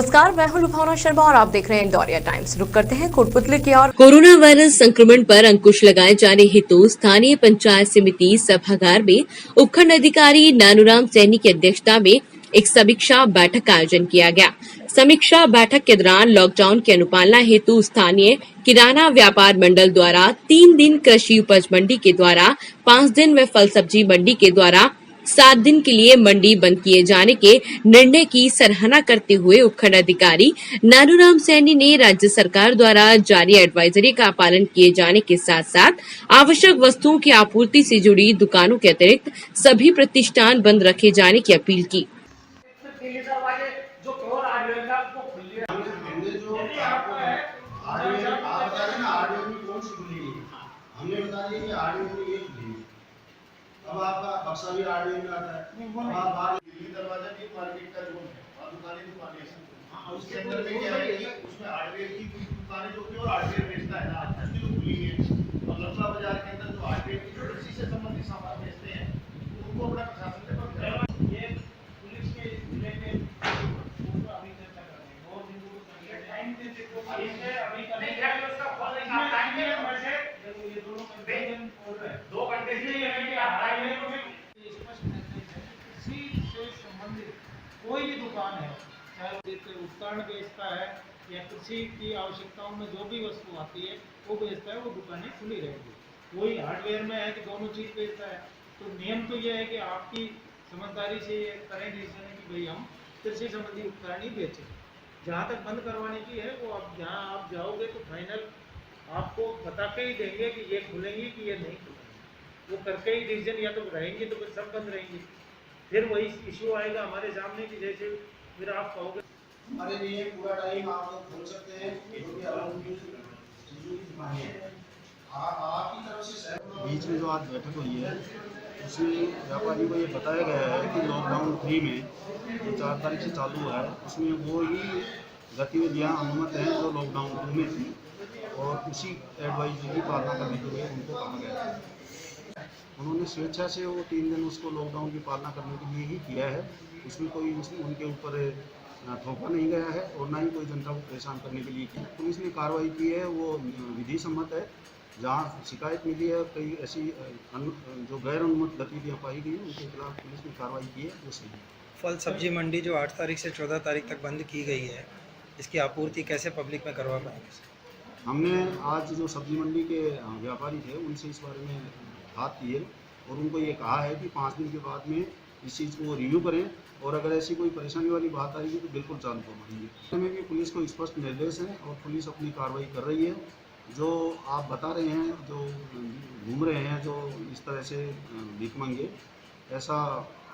नमस्कार, मैं हूं लुभावना शर्मा और आप देख रहे हैं इंदौरिया टाइम्स। रुक करते हैं कोटपुतली की ओर। कोरोना वायरस संक्रमण पर अंकुश लगाए जाने हेतु स्थानीय पंचायत समिति सभागार में उपखंड अधिकारी नानूराम सैनी की अध्यक्षता में एक समीक्षा बैठक का आयोजन किया गया। समीक्षा बैठक के दौरान लॉकडाउन की अनुपालना हेतु स्थानीय किराना व्यापार मंडल द्वारा 3 दिन, कृषि उपज मंडी के द्वारा 5 दिन व फल सब्जी मंडी के द्वारा 7 दिन के लिए मंडी बंद किए जाने के निर्णय की सराहना करते हुए उपखंड अधिकारी नानूराम सैनी ने राज्य सरकार द्वारा जारी एडवाइजरी का पालन किए जाने के साथ साथ आवश्यक वस्तुओं की आपूर्ति से जुड़ी दुकानों के अतिरिक्त सभी प्रतिष्ठान बंद रखे जाने की अपील की। अब आपका बक्सा भी आरडीओ में आता है। अब आप दिल्ली दरवाजा भी मार्केट का जोन है और दुकानें हाँ, उसके अंदर में क्या है कि उसमें हार्डवेयर की कुछ दुकानें जो कि और हार्डवेयर बेचता है ना, आज भी तो खुली है। और लखनऊ बाजार के अंदर जो हार्डवेयर की कृषि से संबंधित सामान बेचते हैं उनको अपना प्रशासन ने पकड़ा। ये पुलिस के जिले में अभी चर्चा कर रहे हैं और दिन को टाइम दे देखो अभी नहीं है उसका फल नहीं टाइम है वैसे ये दोनों कंडीशन बोल रहे हैं 2 घंटे से ये है कि आप टाइम में स्पष्ट कृषि से संबंधित कोई भी दुकान है, चाहे उपकरण बेचता है या कृषि की आवश्यकताओं में जो भी वस्तु आती है वो बेचता है, वो दुकानें खुली रहेगी। कोई हार्डवेयर में है कि दोनों चीज बेचता है, तो नियम तो ये है कि आपकी समझदारी से ये करें डिसीजन कि भाई हम कृषि संबंधी उपकरण ही बेचें। जहाँ तक बंद करवाने की है वो अब जहाँ आप जाओगे तो फाइनल आपको बता के ही देंगे कि ये खुलेंगी कि ये नहीं खुलेंगी। वो करके ही डिसीजन या तो रहेंगे तो फिर सब बंद रहेंगे, फिर वही इशू आएगा हमारे सामने कि जैसे फिर आप कहोगे हमारे लिए पूरा टाइम आप लोग खोल सकते हैं क्योंकि आपकी तरफ से बीच में जो आज बैठक हुई है उसमें व्यापारी को ये बताया गया है कि लॉकडाउन 3 में जो 4 तारीख से चालू हुआ है उसमें वो ही गतिविधियाँ अनुमत हैं जो लॉकडाउन 2 में थी और उसी एडवाइजरी की पालना करने के लिए उनको कहा गया है। उन्होंने स्वेच्छा से वो 3 दिन उसको लॉकडाउन की पालना करने के लिए ही किया है। उसमें कोई उनके ऊपर थोपा नहीं गया है और ना ही कोई जनता को परेशान करने के लिए की। पुलिस ने कार्रवाई की है वो विधि सम्मत है। जहाँ शिकायत मिली है कई ऐसी जो गैर अनुमत गतिविधियाँ पाई गई उनके खिलाफ पुलिस ने कार्रवाई की है, वो सही है। फल सब्जी मंडी जो 8 तारीख से 14 तारीख तक बंद की गई है, इसकी आपूर्ति कैसे पब्लिक में करवा पाएंगे? हमने आज जो सब्जी मंडी के व्यापारी थे उनसे इस बारे में बात की है और उनको ये कहा है कि 5 दिन के बाद में इस चीज़ को रिव्यू करें और अगर ऐसी कोई परेशानी वाली बात आएगी तो बिल्कुल चालू करवाएंगे। इसमें भी पुलिस को स्पष्ट निर्देश है और पुलिस अपनी कार्रवाई कर रही है। जो आप बता रहे हैं, जो घूम रहे हैं, जो इस तरह से भीख मांगे, ऐसा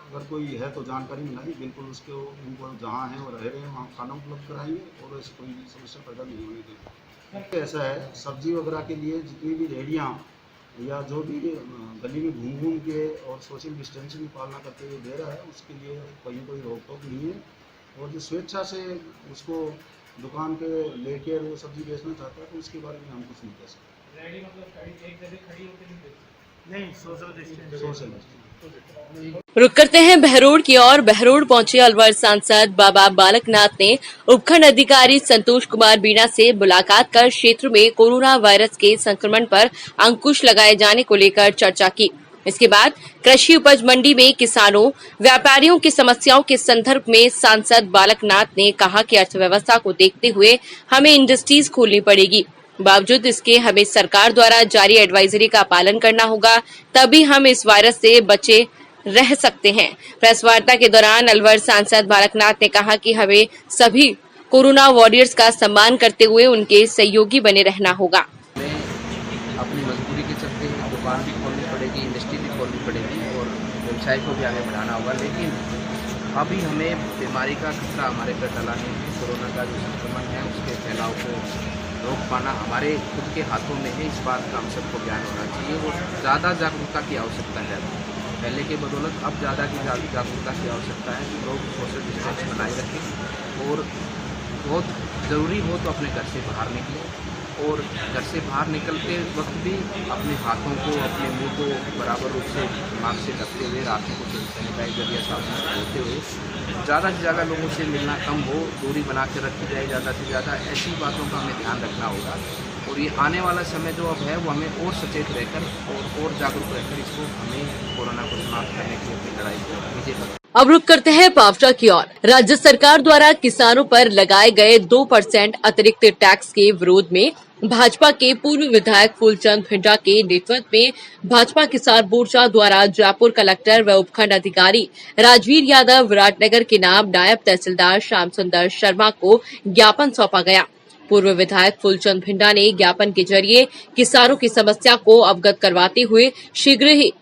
अगर कोई है तो जानकारी मिलाई, बिल्कुल उसको उनको जहाँ हैं वो रह रहे हैं वहाँ खाना उपलब्ध कराएंगे और ऐसी कोई समस्या पैदा नहीं होने देंगे। ऐसा है सब्जी वगैरह के लिए जितनी भी रेहड़ियाँ या जो भी गली में घूम घूम के और सोशल डिस्टेंसिंग की पालना करते हुए दे रहा है उसके लिए कोई रोक टोक नहीं है। और जो स्वेच्छा से उसको दुकान पे लेके वो सब्जी बेचना चाहता है तो उसके बारे में हम कुछ नहीं कह सकते। रेडी मतलब एक जगह खड़ी होकर नहीं, सोशल डिस्टेंस। रुक करते हैं बहरोड की ओर। बहरोड पहुंचे अलवर सांसद बाबा बालकनाथ ने उपखंड अधिकारी संतोष कुमार बीणा से मुलाकात कर क्षेत्र में कोरोना वायरस के संक्रमण पर अंकुश लगाए जाने को लेकर चर्चा की। इसके बाद कृषि उपज मंडी में किसानों, व्यापारियों की समस्याओं के संदर्भ में सांसद बालकनाथ ने कहा कि अर्थव्यवस्था को देखते हुए हमें इंडस्ट्रीज खोलनी पड़ेगी। बावजूद इसके हमें सरकार द्वारा जारी एडवाइजरी का पालन करना होगा, तभी हम इस वायरस से बचे रह सकते हैं। प्रेस वार्ता के दौरान अलवर सांसद बालकनाथ ने कहा कि हमें सभी कोरोना वॉरियर्स का सम्मान करते हुए उनके सहयोगी बने रहना होगा। अपनी मजबूरी के चलते दुकान भी खोलनी पड़ेगी, इंडस्ट्री भी खोलनी पड़ेगी और व्यवसाय को भी आगे बढ़ाना होगा, लेकिन अभी हमें बीमारी का खतरा हमारे पर टला नहीं है। कोरोना का जो संक्रमण है उसके फैलाव को रोक पाना हमारे खुद के हाथों में है। इस बात का हम सबको ज्ञान होना चाहिए और ज़्यादा जागरूकता की आवश्यकता है। पहले के बदौलत अब ज़्यादा की जागरूकता की आवश्यकता है कि लोग सोशल डिस्टेंस बनाए रखें और बहुत ज़रूरी हो तो अपने घर से बाहर निकलें और घर से बाहर निकलते वक्त भी अपने हाथों को, अपने मुंह को बराबर रूप से मास्क से ढकते हुए, हाथों को सैनिटाइजर या साबुन से धोते हुए ज़्यादा से ज़्यादा लोगों से मिलना कम हो, दूरी बना के रखी जाए ज़्यादा से ज़्यादा। ऐसी बातों का हमें ध्यान रखना होगा और ये आने वाला समय जो अब है वो हमें और सचेत रहकर और जागरूक रहकर इसको हमें कोरोना को समाप्त करने की अपनी लड़ाई को विजय कर। अब रुक करते हैं पावटा की ओर। राज्य सरकार द्वारा किसानों पर लगाए गए 2% अतिरिक्त टैक्स के विरोध में भाजपा के पूर्व विधायक फूलचंद भिंडा के नेतृत्व में भाजपा किसान मोर्चा द्वारा जयपुर कलेक्टर व उपखंड अधिकारी राजवीर यादव विराटनगर के नाम नायब तहसीलदार श्याम सुंदर शर्मा को ज्ञापन सौंपा गया। पूर्व विधायक फूलचंद भिंडा ने ज्ञापन के जरिए किसानों की समस्या को अवगत करवाते हुए शीघ्र ही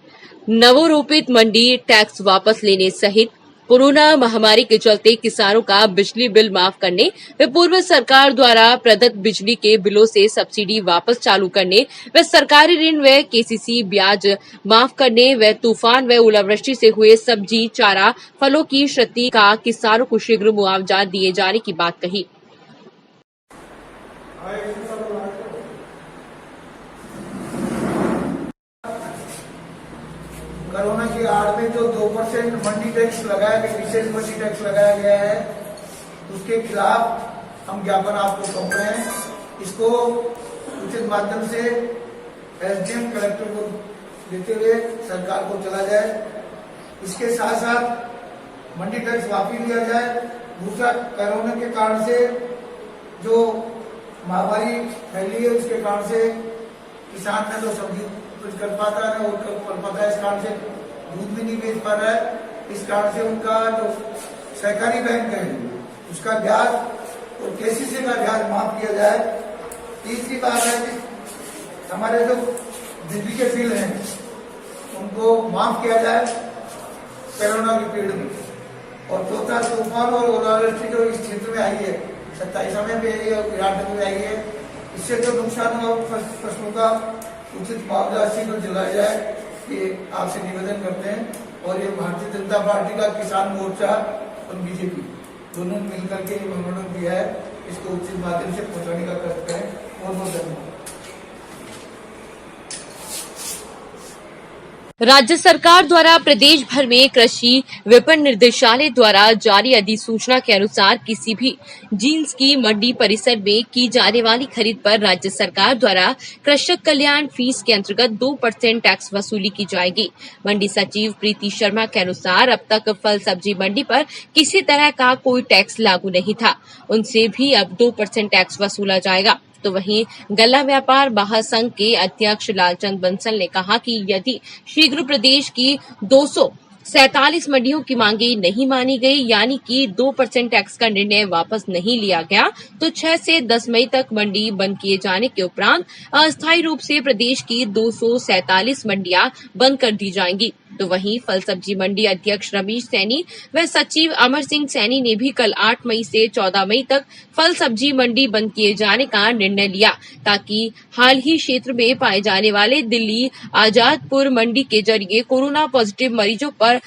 नवोरोपित मंडी टैक्स वापस लेने सहित कोरोना महामारी के चलते किसानों का बिजली बिल माफ करने व पूर्व सरकार द्वारा प्रदत्त बिजली के बिलों से सब्सिडी वापस चालू करने व सरकारी ऋण व केसीसी ब्याज माफ करने व तूफान व ओलावृष्टि से हुए सब्जी, चारा, फलों की क्षति का किसानों को शीघ्र मुआवजा दिए जाने की बात कही। कोरोना की आड़ में जो 2% मंडी टैक्स लगाया गया, विशेष मंडी टैक्स लगाया गया है, उसके खिलाफ हम ज्ञापन आपको सौंप रहे हैं। इसको उचित माध्यम से एसडीएम कलेक्टर को देते हुए सरकार को चला जाए। इसके साथ साथ मंडी टैक्स वापस लिया जाए। दूसरा, कोरोना के कारण से जो महामारी फैली है उसके कारण से किसान ने तो सब्जी कुछ कर पाता है और कर पाता है, इस कारण से दूध भी नहीं बेच पा रहा है। इस कारण से उनका जो सहकारी बैंक है उसका ब्याज और केसीसी का ब्याज माफ किया जाए। तीसरी बात है कि हमारे जो बिजली के बिल हैं उनको माफ किया जाए कोरोना की पीरियड में। और चौथा, तूफान और ओलावृष्टि जो इस क्षेत्र में आई है, 27 में भी आई है और विराटनगर में आई है, इससे जो नुकसान हुआ फसलों का उचित मुआवजा शीघ्र दिलाया जाए, ये आपसे निवेदन करते हैं। और ये भारतीय जनता पार्टी का किसान मोर्चा और बीजेपी दोनों मिलकर के मेमोरेंडम दिया है, इसको उचित माध्यम से पहुंचाने का कष्ट करें। बहुत बहुत धन्यवाद। राज्य सरकार द्वारा प्रदेश भर में कृषि विपणन निर्देशालय द्वारा जारी अधिसूचना के अनुसार किसी भी जींस की मंडी परिसर में की जाने वाली खरीद पर राज्य सरकार द्वारा कृषक कल्याण फीस के अंतर्गत 2% टैक्स वसूली की जाएगी। मंडी सचिव प्रीति शर्मा के अनुसार अब तक फल सब्जी मंडी पर किसी तरह का कोई टैक्स लागू नहीं था, उनसे भी अब 2% टैक्स वसूला जाएगा। तो वहीं गल्ला व्यापार महासंघ के अध्यक्ष लालचंद बंसल ने कहा कि यदि शीघ्र प्रदेश की 247 मंडियों की मांगे नहीं मानी गई, यानी कि 2% टैक्स का निर्णय वापस नहीं लिया गया, तो 6 से 10 मई तक मंडी बंद किए जाने के उपरांत अस्थायी रूप से प्रदेश की 247 मंडियां बंद कर दी जाएंगी। तो वहीं फल सब्जी मंडी अध्यक्ष रमेश सैनी व सचिव अमर सिंह सैनी ने भी कल 8 मई से 14 मई तक फल सब्जी मंडी बंद किए जाने का निर्णय लिया, ताकि हाल ही क्षेत्र में पाए जाने वाले दिल्ली आजादपुर मंडी के जरिए कोरोना पॉजिटिव मरीजों पर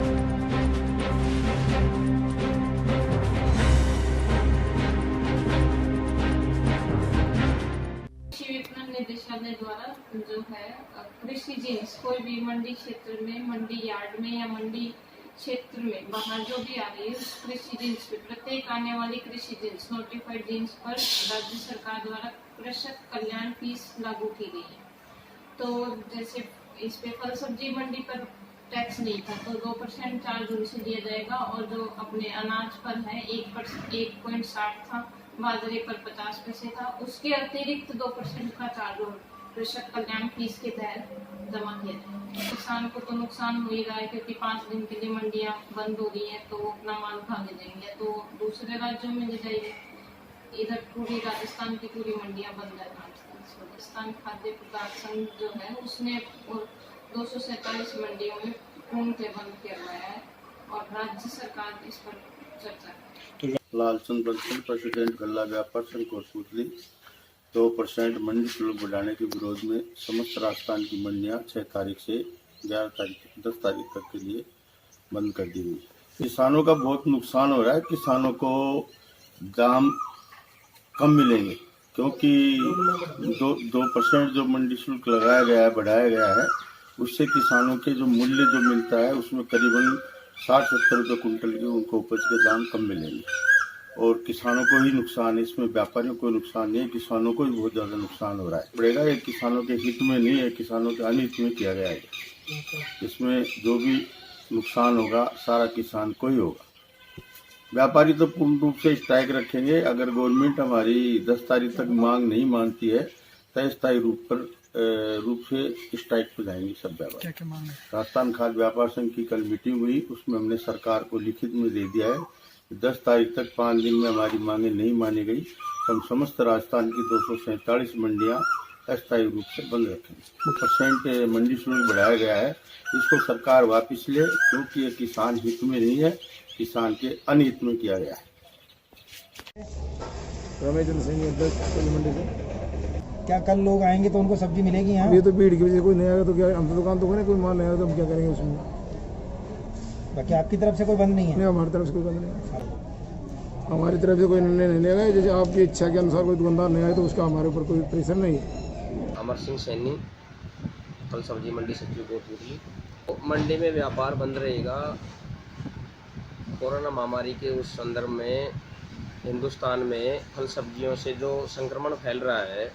विपणन निदेशालय द्वारा जो है कृषि जींस कोई भी मंडी क्षेत्र में, मंडी यार्ड में या मंडी क्षेत्र में बाहर जो भी आ रही है उस कृषि जींस पे प्रत्येक आने वाली कृषि जींस नोटिफाइड जींस पर राज्य सरकार द्वारा कृषक कल्याण फीस लागू की गई है। तो जैसे इस पे फल सब्जी मंडी पर टैक्स नहीं था तो 2% चार्ज उनसे दिया जाएगा, और जो अपने अनाज पर है 1.60 था, बाजरे पर 50 पैसे था, उसके अतिरिक्त 2% का चार्ज और कृषक कल्याण फीस के तहत जमा किया जाए। किसान को तो नुकसान हो ही रहा है क्योंकि 5 दिन के लिए मंडियां बंद हो रही है, तो वो अपना माल कहाँ ले जाएंगे, तो दूसरे राज्यों में ले जाएंगे। इधर पूरी राजस्थान की पूरी मंडियां बंद है। राजस्थान खाद्य पदार्थ संघ जो है उसने 247 मंडियों में पूर्णतः बंद करवाया है और राज्य सरकार इस पर चर्चा कर। लालचंद बंसल, प्रेसिडेंट गल्ला व्यापार संघ कोटपुतली। 2% मंडी शुल्क बढ़ाने के विरोध में समस्त राजस्थान की मंडियां 6 तारीख से 10 तारीख तक के लिए बंद कर दी गई। किसानों का बहुत नुकसान हो रहा है। किसानों को दाम कम मिलेंगे क्योंकि 2% जो मंडी शुल्क लगाया गया है, बढ़ाया गया है, उससे किसानों के जो मूल्य जो मिलता है उसमें करीबन 60-70 रुपये कुंटल के उनको उपज के दाम कम मिलेंगे और किसानों को ही नुकसान है, इसमें व्यापारियों को नुकसान नहीं है, किसानों को भी बहुत ज़्यादा नुकसान हो रहा है। बढ़ेगा ये किसानों के हित में नहीं है, किसानों के अनित में किया गया है। इसमें जो भी नुकसान होगा सारा किसान को ही होगा। व्यापारी तो पूर्ण रूप से स्ट्राइक रखेंगे। अगर गवर्नमेंट हमारी 10 तारीख तक मांग नहीं मानती है तो अस्थायी रूप से स्ट्राइक पे जाएंगे सब व्यापारी। क्या क्या मांग है? राजस्थान खाद्य व्यापार संघ की कल मीटिंग हुई, उसमें हमने सरकार को लिखित में दे दिया है कि 10 तारीख तक 5 दिन में हमारी मांगे नहीं मानी गई तो हम समस्त राजस्थान की 247 मंडियां अस्थायी रूप से बंद रखेंगे। 2% मंडी शुल्क बढ़ाया गया है, इसको सरकार वापस ले, क्योंकि ये किसान हित में नहीं है, किसान के अनहित में किया गया है। रमेश चंद्र सिंह अध्यक्ष सब्जी मंडी से। क्या कल लोग आएंगे तो उनको सब्जी मिलेगी यहाँ? ये तो भीड़ की वजह से कोई नहीं आएगा तो क्या, हम तो दुकान तो कोई माल नहीं आएगा तो हम क्या करेंगे उसमें? बाकी आपकी तरफ से कोई बंद नहीं है? नहीं, हमारी तरफ से कोई बंद नहीं है। हमारी तरफ से कोई निर्णय नहीं लिया गया। जैसे आपकी इच्छा के अनुसार कोई दुकानदार नहीं आए तो उसका हमारे ऊपर कोई प्रेशर नहीं है। अमर सिंह सैनी, फल सब्जी मंडी सचिव कोटपुतली। मंडी में व्यापार बंद रहेगा। कोरोना महामारी के उस संदर्भ में हिंदुस्तान में फल सब्जियों से जो संक्रमण फैल रहा है,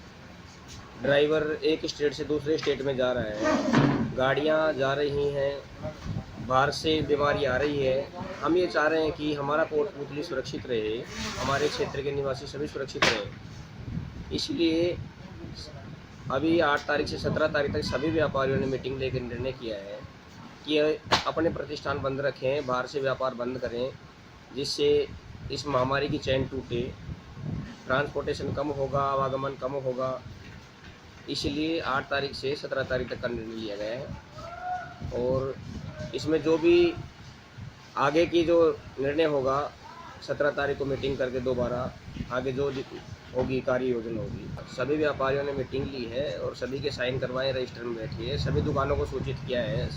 ड्राइवर एक स्टेट से दूसरे स्टेट में जा रहा है, गाड़ियां जा रही हैं, बाहर से बीमारी आ रही है। हम ये चाह रहे हैं कि हमारा कोटपुतली सुरक्षित रहे, हमारे क्षेत्र के निवासी सभी सुरक्षित रहे। इसलिए अभी 8 तारीख से 17 तारीख तक सभी व्यापारियों ने मीटिंग लेकर निर्णय किया है कि अपने प्रतिष्ठान बंद रखें, बाहर से व्यापार बंद करें, जिससे इस महामारी की चैन टूटे, ट्रांसपोर्टेशन कम होगा, आवागमन कम होगा। इसलिए 8 तारीख से 17 तारीख तक का निर्णय लिया गया है और इसमें जो भी आगे की जो निर्णय होगा 17 तारीख को मीटिंग करके दोबारा आगे जो होगी कार्य योजना होगी। सभी व्यापारियों ने मीटिंग ली है और सभी के साइन करवाए, रजिस्टर में बैठी है, सभी दुकानों को सूचित किया है,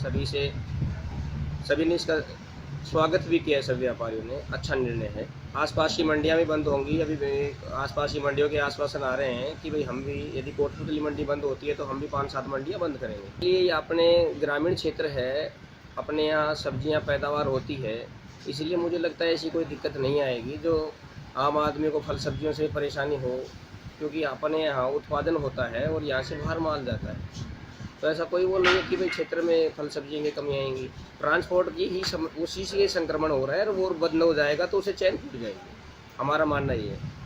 सभी ने इसका स्वागत भी किया है। सभी व्यापारियों ने अच्छा निर्णय है। आसपास की मंडियां भी बंद होंगी। अभी आसपास की मंडियों के आश्वासन आ रहे हैं कि भाई हम भी, यदि कोटपुतली मंडी बंद होती है तो हम भी 5-7 मंडियां बंद करेंगे। ये अपने ग्रामीण क्षेत्र है, अपने यहाँ सब्जियां पैदावार होती है, इसलिए मुझे लगता है ऐसी कोई दिक्कत नहीं आएगी जो आम आदमी को फल सब्जियों से परेशानी हो, क्योंकि अपने यहाँ उत्पादन होता है और यहाँ से बाहर माल जाता है। तो ऐसा कोई वो नहीं है कि भाई क्षेत्र में फल सब्जियों की कमी आएंगी। ट्रांसपोर्ट की ही उसी से संक्रमण हो रहा है और वो बंद हो जाएगा तो उसे चैन टूट जाएगी, हमारा मानना ये है।